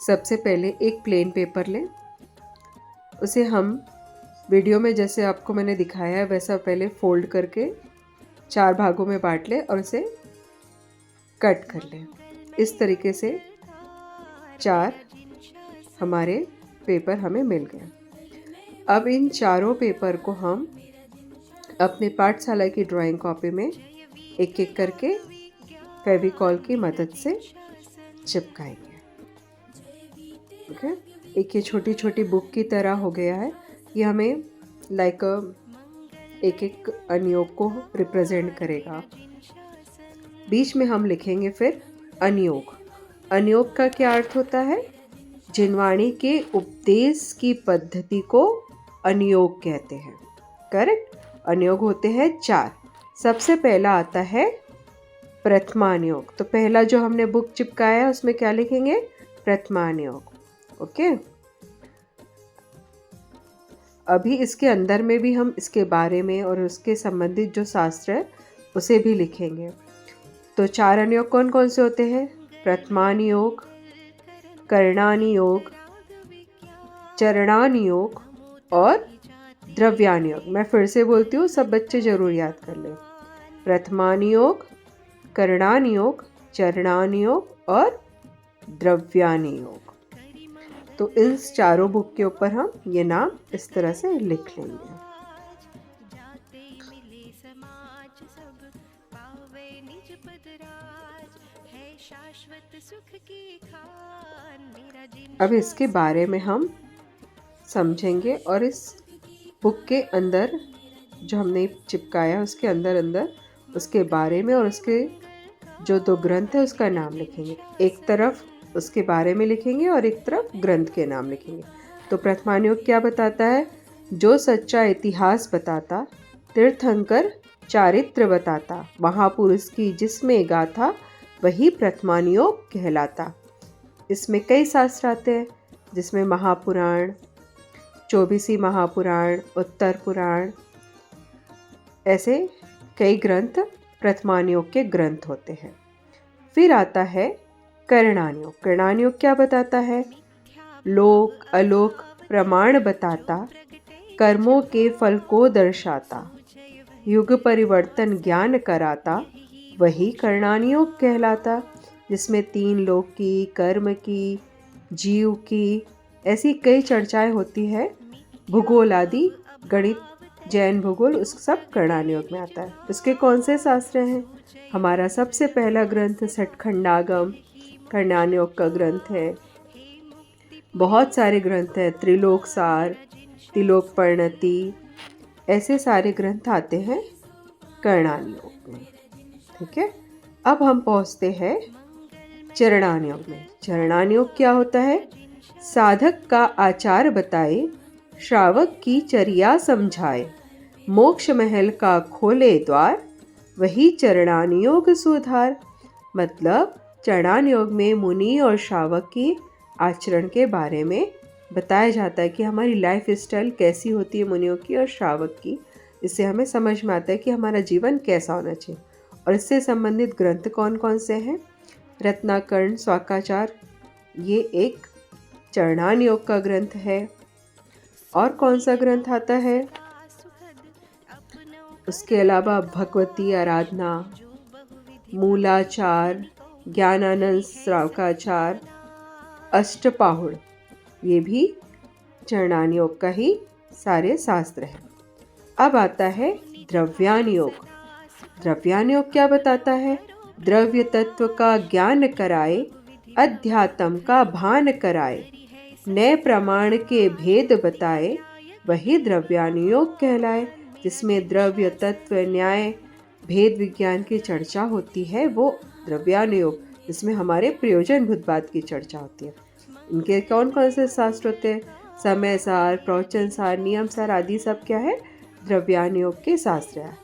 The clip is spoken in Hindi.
सबसे पहले एक प्लेन पेपर लें, उसे हम वीडियो में जैसे आपको मैंने दिखाया है वैसा पहले फोल्ड करके 4 भागों में बांट लें और उसे कट कर लें। इस तरीके से 4 हमारे पेपर हमें मिल गए। अब इन चारों पेपर को हम अपने पाठशाला की ड्राइंग कॉपी में एक एक करके फेविकॉल की मदद से चिपकाएंगे। ओके, एक ये छोटी छोटी बुक की तरह हो गया है। ये हमें लाइक एक एक अनियोग को रिप्रेजेंट करेगा। बीच में हम लिखेंगे फिर अनियोग। अनियोग का क्या अर्थ होता है? जिनवाणी के उपदेश की पद्धति को अनियोग कहते हैं। करेक्ट। अनियोग होते हैं 4। सबसे पहला आता है प्रथमानियोग। तो पहला जो हमने बुक चिपकाया है उसमें क्या लिखेंगे? प्रथमानियोग। ओके, अभी इसके अंदर में भी हम इसके बारे में और उसके संबंधित जो शास्त्र है उसे भी लिखेंगे। तो 4 अनियोग कौन कौन से होते हैं? प्रथमानियोग, कर्णानियोग, चरणानियोग और द्रव्यानियोग। मैं फिर से बोलती हूँ, सब बच्चे जरूर याद कर लें। प्रथमानियोग, कर्णानियोग, चरणानियोग और द्रव्यानियोग। तो इस चारों बुक के ऊपर हम ये नाम इस तरह से लिख लेंगे। अब इसके बारे में हम समझेंगे और इस बुक के अंदर जो हमने चिपकाया उसके अंदर उसके बारे में और उसके जो 2 ग्रंथ है उसका नाम लिखेंगे। एक तरफ उसके बारे में लिखेंगे और एक तरफ ग्रंथ के नाम लिखेंगे। तो प्रथमानियोग क्या बताता है? जो सच्चा इतिहास बताता, तीर्थंकर चारित्र बताता, महापुरुष की जिसमें गाथा, वही प्रथमानियोग कहलाता। इसमें कई शास्त्र आते हैं, जिसमें महापुराण, 24 महापुराण, उत्तर पुराण, ऐसे कई ग्रंथ प्रथमानियोग के ग्रंथ होते हैं। फिर आता है कर्णानियोग। कर्णानियोग क्या बताता है? लोक अलोक प्रमाण बताता, कर्मों के फल को दर्शाता, युग परिवर्तन ज्ञान कराता, वही कर्णानियोग कहलाता। जिसमें 3 लोक की, कर्म की, जीव की, ऐसी कई चर्चाएं होती है। भूगोल आदि, गणित, जैन भूगोल, उस सब कर्णानियोग में आता है। इसके कौन से शास्त्र हैं? हमारा सबसे पहला ग्रंथ सठखंडागम कर्णानियोग का ग्रंथ है। बहुत सारे ग्रंथ हैं, त्रिलोक सार, त्रिलोक परिणति, ऐसे सारे ग्रंथ आते हैं कर्णानियोग में। ठीक है, अब हम पहुंचते हैं चरणानियोग में। चरणानियोग क्या होता है? साधक का आचार बताए, श्रावक की चर्या समझाए, मोक्ष महल का खोले द्वार, वही चरणानियोग सुधार। मतलब चरणानियोग में मुनि और श्रावक की आचरण के बारे में बताया जाता है कि हमारी लाइफ स्टाइल कैसी होती है मुनियों की और श्रावक की। इससे हमें समझ में आता है कि हमारा जीवन कैसा होना चाहिए। और इससे संबंधित ग्रंथ कौन कौन से हैं? रत्नाकर्ण, स्वाकाचार, ये एक चरणानियोग का ग्रंथ है। और कौन सा ग्रंथ आता है? उसके अलावा भगवती आराधना, मूलाचार, ज्ञानानंद श्रावकाचार, अष्टपाहुड़, ये भी चरणानियोग का ही सारे शास्त्र हैं। अब आता है द्रव्यानियोग। द्रव्यानियोग क्या बताता है? द्रव्य तत्व का ज्ञान कराए, अध्यात्म का भान कराए, नए प्रमाण के भेद बताए, वही द्रव्यानियोग कहलाए। जिसमें द्रव्य तत्व, न्याय, भेद विज्ञान की चर्चा होती है वो द्रव्यानियोग। जिसमें हमारे प्रयोजनभूत बात की चर्चा होती है। इनके कौन कौन से शास्त्र होते हैं? समय सार, प्रवचन सार, नियम सार आदि सब क्या है? द्रव्यानियोग के शास्त्र है।